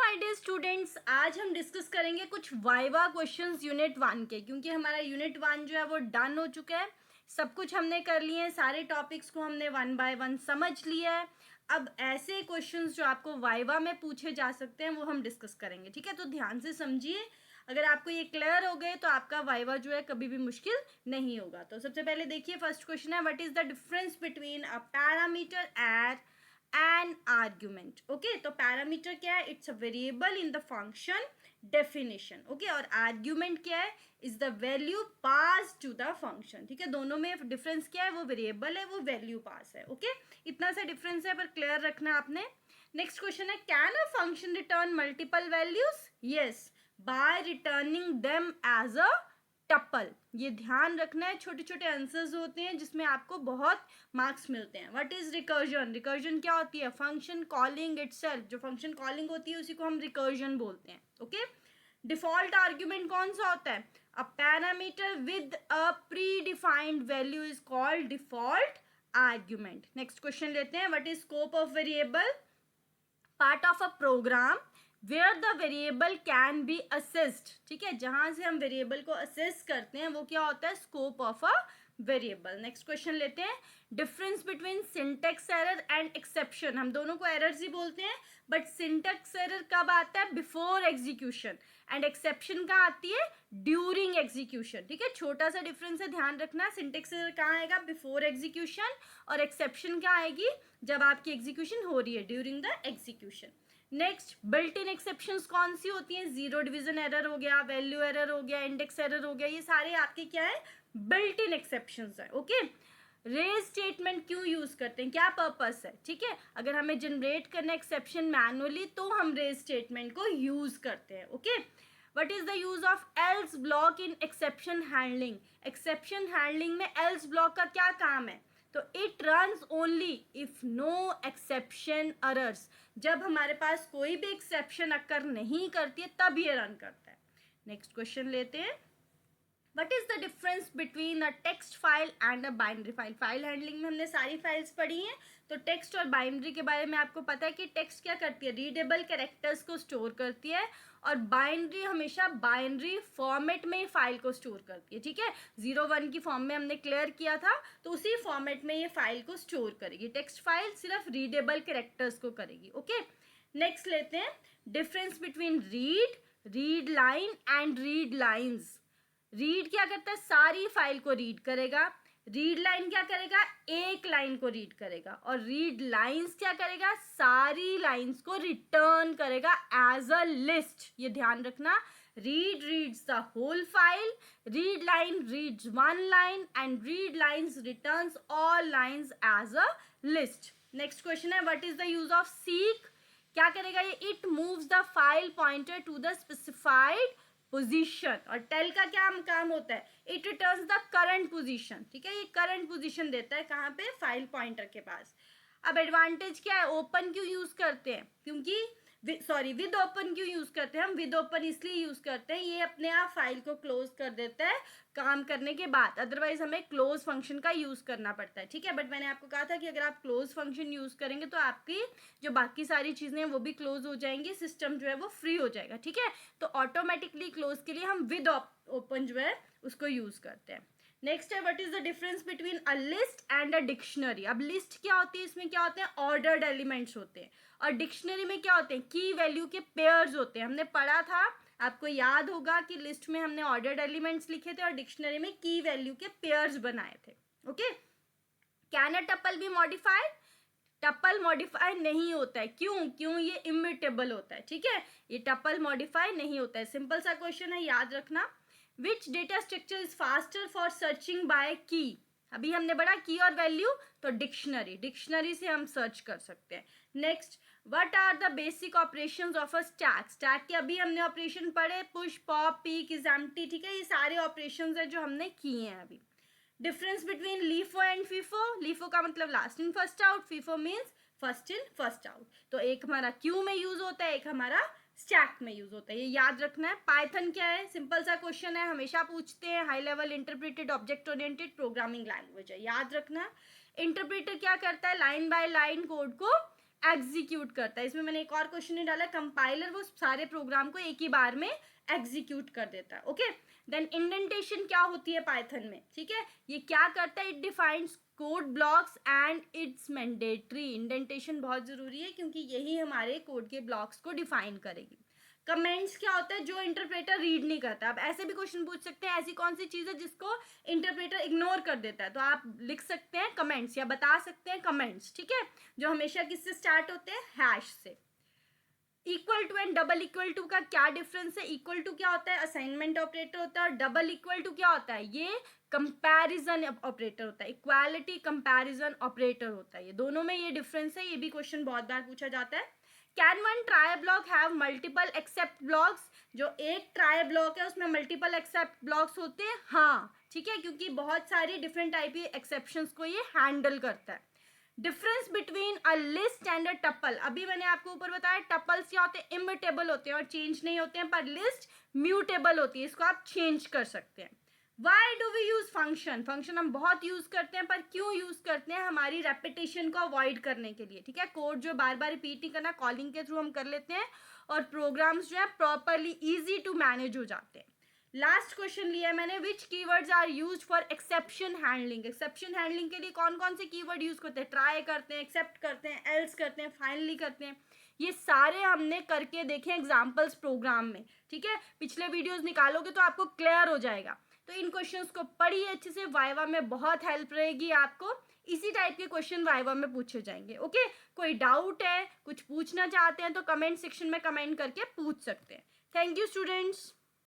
My dear students, आज हम discuss करेंगे कुछ वाइवा क्वेश्चंस यूनिट 1 के, क्योंकि हमारा यूनिट 1 जो है वो डन हो चुका है। सब कुछ हमने कर लिए हैं, सारे टॉपिक्स को हमने वन बाय वन समझ लिया है। अब ऐसे क्वेश्चंस जो आपको वाइवा में पूछे जा सकते हैं वो हम डिस्कस करेंगे, ठीक है। तो ध्यान से समझिए, अगर आपको ये क्लियर हो गए तो आपका वाइवा जो है कभी भी मुश्किल नहीं होगा। तो सबसे पहले देखिए, फर्स्ट क्वेश्चन है, what is the difference between a parameter and an argument। Okay, तो पैरामीटर क्या है? It's a variable in the function definition. Okay, और आर्ग्यूमेंट क्या है? Is the value pass to the function. ठीक है, दोनों में डिफरेंस क्या है? वो वेरिएबल है, वो वैल्यू पास है। ओके, इतना सा डिफरेंस है, पर क्लियर रखना आपने। नेक्स्ट क्वेश्चन है, can a function return multiple values? Yes, by returning them as a tuple. ये ध्यान रखना है, छोटे छोटे आंसर्स होते हैं जिसमें आपको बहुत मार्क्स मिलते हैं। What is recursion? रिकर्जन क्या होती है? Function calling itself. जो फंक्शन कॉलिंग होती है उसी को हम रिकर्जन बोलते हैं। ओके, डिफॉल्ट आर्ग्यूमेंट कौन सा होता है? A parameter with a predefined value is called default argument. Next question लेते हैं, what is scope of variable? Part of a program where the variable can be accessed. ठीक है, जहां से हम वेरिएबल को असेस करते हैं वो क्या होता है? Scope of a variable. Next question लेते हैं, difference between syntax error and exception. हम दोनों को एरर्स ही बोलते हैं, बट सिंटेक्स एरर कब आता है? बिफोर एग्जीक्यूशन, एंड एक्सेप्शन कहाँ आती है? During execution. ठीक है, छोटा सा डिफरेंस है, ध्यान रखना। सिंटेक्स एरर कहाँ आएगा? बिफोर एग्जीक्यूशन, और एक्सेप्शन क्या आएगी? जब आपकी एग्जीक्यूशन हो रही है, during the execution. Next, built in exceptions कौन सी होती हैं? जीरो डिवीजन एरर हो गया, वैल्यू एरर हो गया, इंडेक्स एरर हो गया, ये सारे आपके क्या है? बिल्ट इन एक्सेप्शंस है। ओके, रेज स्टेटमेंट क्यों यूज करते हैं? क्या पर्पस है? ठीक है, अगर हमें जनरेट करना एक्सेप्शन मैनुअली तो हम रेज स्टेटमेंट को यूज करते हैं। Okay, what is the use of else block in exception handling? Exception handling में एल्स ब्लॉक का क्या काम है? तो it runs only if no exception occurs. जब हमारे पास कोई भी एक्सेप्शन अकर नहीं करती है तब ये रन करता है। नेक्स्ट क्वेश्चन लेते हैं, What is the difference between a text file and a binary file? File handling में हमने सारी फाइल्स पढ़ी हैं, तो टेक्स्ट और बाइनरी के बारे में आपको पता है कि टेक्स्ट क्या करती है? रीडेबल कैरेक्टर्स को स्टोर करती है, और बाइनरी हमेशा बाइनरी फॉर्मेट में ही फाइल को स्टोर करती है। ठीक है, 0-1 की फॉर्म में हमने क्लियर किया था, तो उसी फॉर्मेट में ये फाइल को स्टोर करेगी। टेक्स्ट फाइल सिर्फ रीडेबल कैरेक्टर्स को करेगी। ओके, नेक्स्ट लेते हैं, difference between read line and read lines. Read क्या करता है? सारी फाइल को रीड करेगा। रीड लाइन क्या करेगा? एक लाइन को रीड करेगा। और रीड लाइंस क्या करेगा? सारी लाइंस को रिटर्न करेगा एज अ लिस्ट। ये ध्यान रखना, read reads the whole file, read line reads one line, and read lines returns all lines as a list. Next question है, what is the use of seek? क्या करेगा ये? It moves the file pointer to the specified position. और tell का क्या काम होता है? It returns the current position. ठीक है, ये करंट पोजीशन देता है कहाँ पे? फाइल पॉइंटर के पास। अब एडवांटेज क्या है? ओपन क्यों यूज करते हैं? क्योंकि विद ओपन क्यों यूज करते हैं? हम विद ओपन इसलिए यूज करते हैं, ये अपने आप फाइल को क्लोज कर देता है काम करने के बाद, अदरवाइज हमें क्लोज फंक्शन का यूज करना पड़ता है। ठीक है, बट मैंने आपको कहा था कि अगर आप क्लोज फंक्शन यूज करेंगे तो आपकी जो बाकी सारी चीजें हैं वो भी क्लोज हो जाएंगी, सिस्टम जो है वो फ्री हो जाएगा। ठीक है, तो ऑटोमेटिकली क्लोज के लिए हम विद ओपन जो है उसको यूज करते हैं। नेक्स्ट है, what is the difference between a list and a dictionary? अब लिस्ट क्या होती है? इसमें क्या होते हैं? ऑर्डर्ड एलिमेंट्स होते हैं। और डिक्शनरी में क्या होते हैं? की वैल्यू के पेयर्स होते हैं। हमने पढ़ा था, आपको याद होगा कि लिस्ट में हमने ऑर्डर्ड एलिमेंट्स लिखे थे और डिक्शनरी में की वैल्यू के पेयर्स बनाए थे। Okay, can a tuple be modified? Tuple modify नहीं होता है। क्यों? ये इम्यूटेबल होता है। ठीक है, ये टपल मॉडिफाई नहीं होता है। सिंपल सा क्वेश्चन है, याद रखना। Which data structure is faster for searching by key? अभी हमने पढ़ा की और वैल्यू, तो डिक्शनरी से हम सर्च कर सकते हैं। Next, what are the basic operations of a stack के अभी हमने ऑपरेशन पढ़े, push, pop, peek, is empty. ठीक है, ये सारे ऑपरेशंस हैं जो हमने किए हैं अभी। Difference between LIFO and FIFO? LIFO का मतलब last in first out, FIFO means first in first out. तो एक हमारा क्यू में यूज होता है, एक हमारा स्टैक में यूज होता है, ये याद रखना है। पाइथन क्या है? सिंपल सा क्वेश्चन है, हमेशा पूछते हैं। High level interpreted object oriented programming language है, याद रखना। इंटरप्रेटर क्या करता है? लाइन बाय लाइन कोड को एग्जीक्यूट करता है। इसमें मैंने एक और क्वेश्चन नहीं डाला, कंपाइलर वो सारे प्रोग्राम को एक ही बार में एग्जीक्यूट कर देता है। ओके, देन इंडेंटेशन क्या होती है पाइथन में, ठीक है, ये क्या करता है, it defines code blocks and it's mandatory. Indentation बहुत जरूरी है क्योंकि यही हमारे कोड के ब्लॉक्स को डिफाइन करेगी। कमेंट्स क्या होता है, जो इंटरप्रेटर रीड नहीं करता। अब ऐसे भी क्वेश्चन पूछ सकते हैं, ऐसी कौन सी चीज़ है जिसको इंटरप्रेटर इग्नोर कर देता है, तो आप लिख सकते हैं कमेंट्स या बता सकते हैं कमेंट्स, ठीक है, जो हमेशा किससे स्टार्ट होते हैं, हैश से। Equal to and double equal to का क्या डिफरेंस है, इक्वल टू क्या होता है, असाइनमेंट ऑपरेटर होता है, और डबल इक्वल टू क्या होता है, ये कंपैरिजन ऑपरेटर होता है, इक्वालिटी कंपैरिजन ऑपरेटर होता है। ये दोनों में ये डिफरेंस है, ये भी क्वेश्चन बहुत बार पूछा जाता है। Can one try block have multiple except blocks, जो एक ट्राई ब्लॉक है उसमें मल्टीपल एक्सेप्ट ब्लॉक्स होते हैं, हाँ ठीक है, क्योंकि बहुत सारी डिफरेंट टाइप के एक्सेप्शंस को ये हैंडल करता है। Difference between a list and a tuple, अभी मैंने आपको ऊपर बताया टपल्स क्या होते हैं, इम्यूटेबल होते हैं और चेंज नहीं होते हैं, पर लिस्ट म्यूटेबल होती है, इसको आप चेंज कर सकते हैं। Why do we use function, function हम बहुत यूज करते हैं, पर क्यों यूज करते हैं, हमारी रेपिटेशन को अवॉइड करने के लिए, ठीक है, कोड जो बार बार रिपीट नहीं करना, कॉलिंग के थ्रू हम कर लेते हैं और प्रोग्राम्स जो है प्रॉपरली इजी टू मैनेज हो जाते हैं। लास्ट क्वेश्चन लिया है मैंने, which keywords are used for exception handling, exception handling के लिए कौन कौन से कीवर्ड यूज करते हैं, ट्राई करते हैं, एक्सेप्ट करते हैं, एल्स करते हैं, फाइनली करते हैं, ये सारे हमने करके देखे एग्जाम्पल्स प्रोग्राम में, ठीक है, पिछले वीडियोस निकालोगे तो आपको क्लियर हो जाएगा। तो इन क्वेश्चंस को पढ़िए अच्छे से, वाइवा में बहुत हेल्प रहेगी आपको, इसी टाइप के क्वेश्चन वाइवा में पूछे जाएंगे। ओके, कोई डाउट है, कुछ पूछना चाहते हैं तो कमेंट सेक्शन में कमेंट करके पूछ सकते हैं। Thank you students.